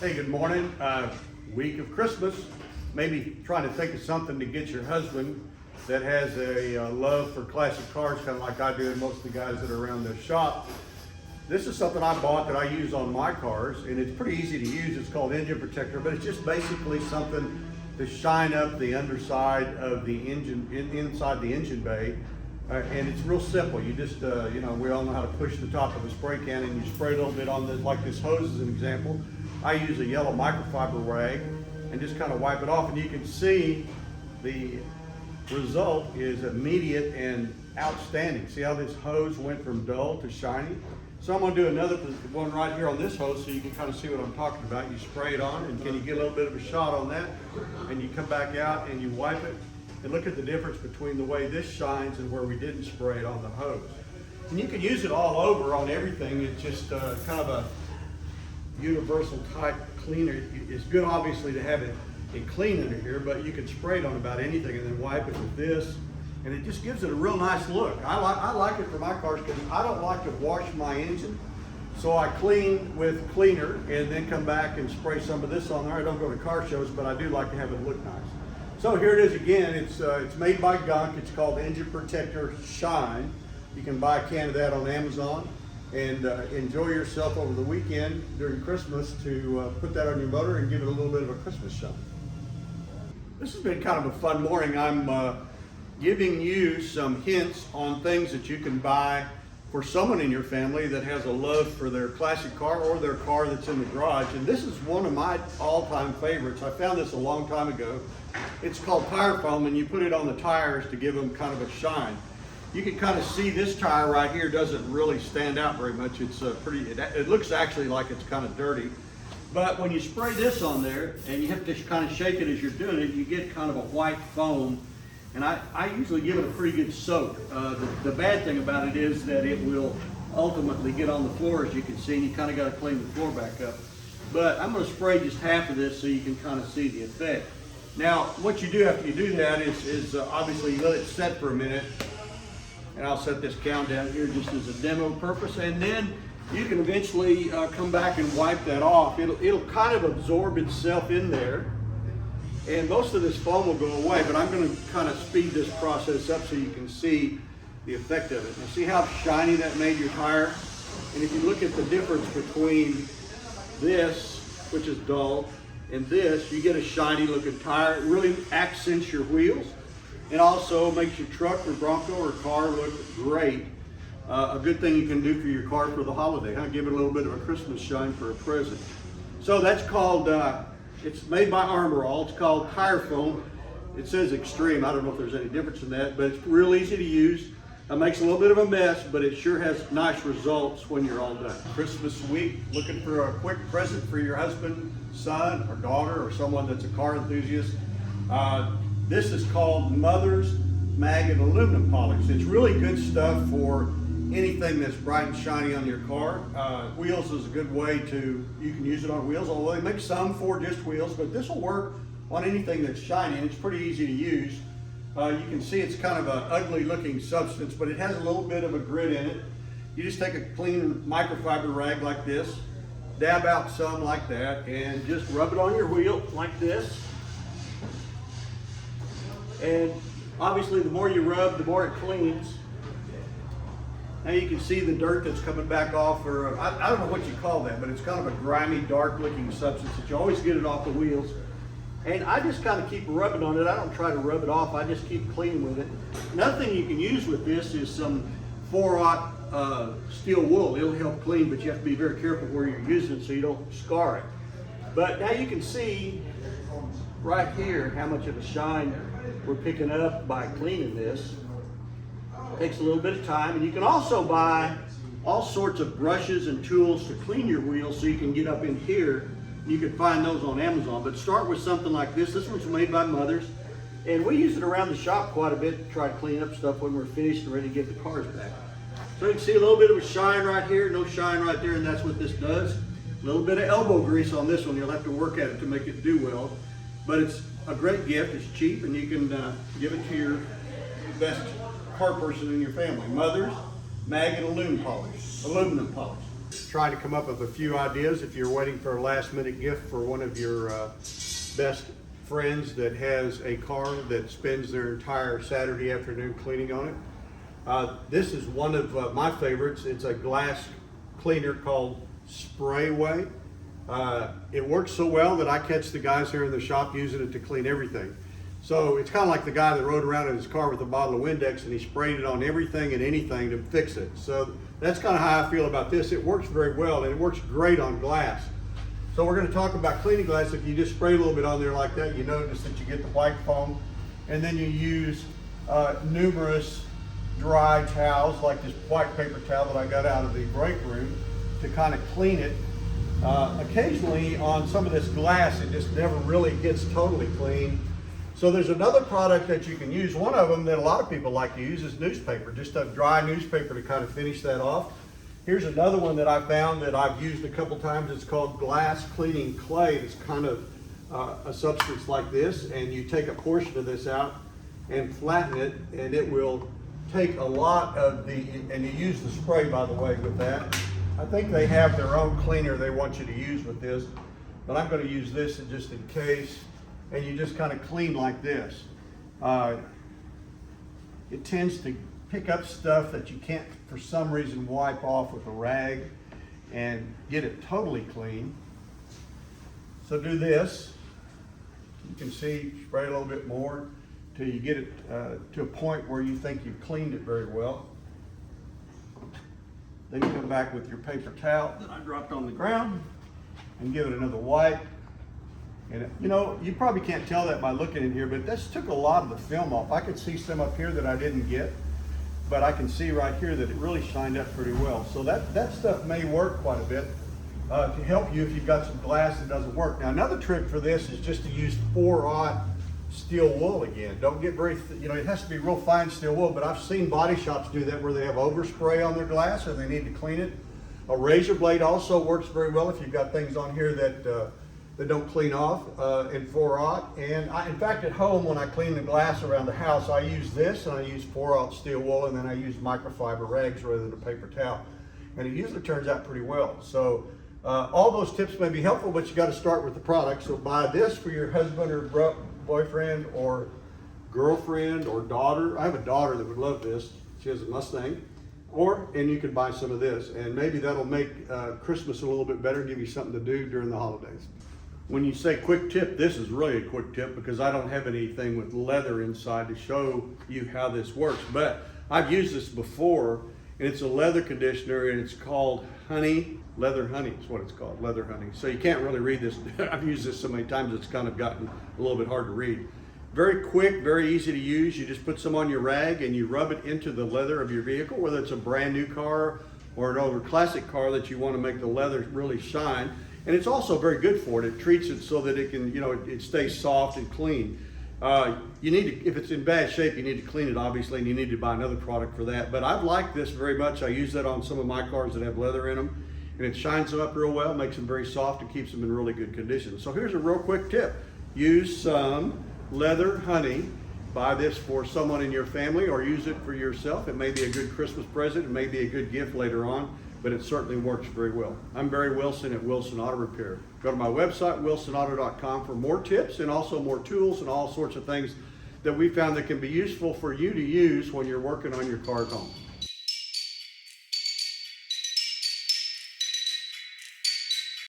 Hey, good morning. Week of Christmas. Maybe trying to think of something to get your husband that has a love for classic cars, kind of like I do and most of the guys that are around the shop. This is something I bought that I use on my cars, and it's pretty easy to use. It's called engine protector, but it's just basically something to shine up the underside of the engine, inside the engine bay. And it's real simple. You just, we all know how to push the top of a spray can and you spray a little bit on this, like this hose as an example. I use a yellow microfiber rag and just kind of wipe it off, and you can see the result is immediate and outstanding. See how this hose went from dull to shiny? So I'm going to do another one right here on this hose so you can kind of see what I'm talking about. You spray it on, and can you get a little bit of a shot on that? And you come back out and you wipe it, and look at the difference between the way this shines and where we didn't spray it on the hose. And you can use it all over on everything. It's just kind of a universal type cleaner. It's good obviously to have it clean under here, but you can spray it on about anything and then wipe it with this, and it just gives it a real nice look. I like it for my cars because I don't like to wash my engine, so I clean with cleaner and then come back and spray some of this on there. I don't go to car shows, but I do like to have it look nice. So here it is again. It's made by Gunk. It's called Engine Protector Shine. You can buy a can of that on Amazon and enjoy yourself over the weekend during Christmas to put that on your motor and give it a little bit of a Christmas shine. This has been kind of a fun morning. I'm giving you some hints on things that you can buy for someone in your family that has a love for their classic car or their car that's in the garage. And this is one of my all-time favorites. I found this a long time ago. It's called tire foam, and you put it on the tires to give them kind of a shine. You can kind of see this tire right here doesn't really stand out very much. It's it looks actually like it's kind of dirty. But when you spray this on there, and you have to kind of shake it as you're doing it, you get kind of a white foam. And I usually give it a pretty good soak. The bad thing about it is that it will ultimately get on the floor, as you can see, and you kind of got to clean the floor back up. But I'm going to spray just half of this so you can kind of see the effect. Now, what you do after you do that is obviously you let it set for a minute. And I'll set this count down here just as a demo purpose, and then you can eventually come back and wipe that off. It'll kind of absorb itself in there, and most of this foam will go away, but I'm going to kind of speed this process up so you can see the effect of it. Now see how shiny that made your tire? And if you look at the difference between this, which is dull, and this, you get a shiny looking tire. It really accents your wheels. It also makes your truck or Bronco or car look great. A good thing you can do for your car for the holiday, huh? Give it a little bit of a Christmas shine for a present. So that's called, it's made by Armor All. It's called tire foam. It says extreme. I don't know if there's any difference in that, but it's real easy to use. It makes a little bit of a mess, but it sure has nice results when you're all done. Christmas week, looking for a quick present for your husband, son, or daughter, or someone that's a car enthusiast. This is called Mother's Magnet Aluminum Polish. It's really good stuff for anything that's bright and shiny on your car. Wheels is a good way you can use it on wheels, although they make some for just wheels, but this will work on anything that's shiny, and it's pretty easy to use. You can see it's kind of an ugly looking substance, but it has a little bit of a grit in it. You just take a clean microfiber rag like this, dab out some like that, and just rub it on your wheel like this. And obviously the more you rub, the more it cleans. Now you can see the dirt that's coming back off, or I don't know what you call that, but it's kind of a grimy, dark looking substance that you always get it off the wheels. And I just kind of keep rubbing on it. I don't try to rub it off. I just keep cleaning with it. Another thing you can use with this is some 4/0 steel wool. It'll help clean, but you have to be very careful where you're using it so you don't scar it. But now you can see right here how much of a shine we're picking up by cleaning this. It takes a little bit of time, and you can also buy all sorts of brushes and tools to clean your wheels so you can get up in here. You can find those on Amazon, but start with something like this. This one's made by Mother's, and we use it around the shop quite a bit to try to clean up stuff when we're finished and ready to get the cars back. So you can see a little bit of a shine right here, no shine right there, and that's what this does. A little bit of elbow grease on this one. You'll have to work at it to make it do well, but it's a great gift. It's cheap, and you can give it to your best car person in your family. Mother's Magnet Aluminum Polish. trying to come up with a few ideas if you're waiting for a last minute gift for one of your best friends that has a car that spends their entire Saturday afternoon cleaning on it. This is one of my favorites. It's a glass cleaner called Sprayway. It works so well that I catch the guys here in the shop using it to clean everything. So it's kind of like the guy that rode around in his car with a bottle of Windex and he sprayed it on everything and anything to fix it. So that's kind of how I feel about this. It works very well and it works great on glass. So we're going to talk about cleaning glass. If you just spray a little bit on there like that, you notice that you get the white foam, and then you use numerous dry towels like this white paper towel that I got out of the break room to kind of clean it. Occasionally on some of this glass it just never really gets totally clean. So there's another product that you can use. One of them that a lot of people like to use is newspaper, just a dry newspaper to kind of finish that off. Here's another one that I found that I've used a couple times. It's called glass cleaning clay. It's kind of a substance like this, and you take a portion of this out and flatten it, and it will take a lot of the, and you use the spray, by the way, with that. I think they have their own cleaner they want you to use with this, but I'm going to use this just in case. And you just kind of clean like this. It tends to pick up stuff that you can't for some reason wipe off with a rag and get it totally clean. So do this. You can see, spray a little bit more till you get it to a point where you think you've cleaned it very well. Then you come back with your paper towel that I dropped on the ground and give it another wipe. And you know, you probably can't tell that by looking in here, but this took a lot of the film off. I could see some up here that I didn't get, but I can see right here that it really shined up pretty well. So that stuff may work quite a bit to help you if you've got some glass that doesn't work. Now another trick for this is just to use 4/0 steel wool again. Don't get very, it has to be real fine steel wool, but I've seen body shops do that where they have overspray on their glass or they need to clean it. A razor blade also works very well if you've got things on here that don't clean off in 4/0. And in fact, at home, when I clean the glass around the house, I use this and I use 4/0 steel wool, and then I use microfiber rags rather than a paper towel. And it usually turns out pretty well. So all those tips may be helpful, but you got to start with the product. So buy this for your husband or boyfriend or girlfriend or daughter. I have a daughter that would love this. She has a Mustang. And you could buy some of this, and maybe that'll make Christmas a little bit better and give you something to do during the holidays. When you say quick tip, this is really a quick tip because I don't have anything with leather inside to show you how this works. But I've used this before, and it's a leather conditioner, and it's called Honey. Leather Honey is what it's called, Leather Honey. So you can't really read this. I've used this so many times it's kind of gotten a little bit hard to read. Very quick, very easy to use. You just put some on your rag and you rub it into the leather of your vehicle, whether it's a brand new car or an older classic car that you want to make the leather really shine. And it's also very good for it. It treats it so that it can, it stays soft and clean. You need to, if it's in bad shape, you need to clean it obviously, and you need to buy another product for that. But I've liked this very much. I use that on some of my cars that have leather in them, and it shines them up real well, makes them very soft, and keeps them in really good condition. So here's a real quick tip. Use some Leather Honey. Buy this for someone in your family or use it for yourself. It may be a good Christmas present. It may be a good gift later on, but it certainly works very well. I'm Barry Wilson at Wilson Auto Repair. Go to my website, wilsonauto.com, for more tips and also more tools and all sorts of things that we found that can be useful for you to use when you're working on your car at home.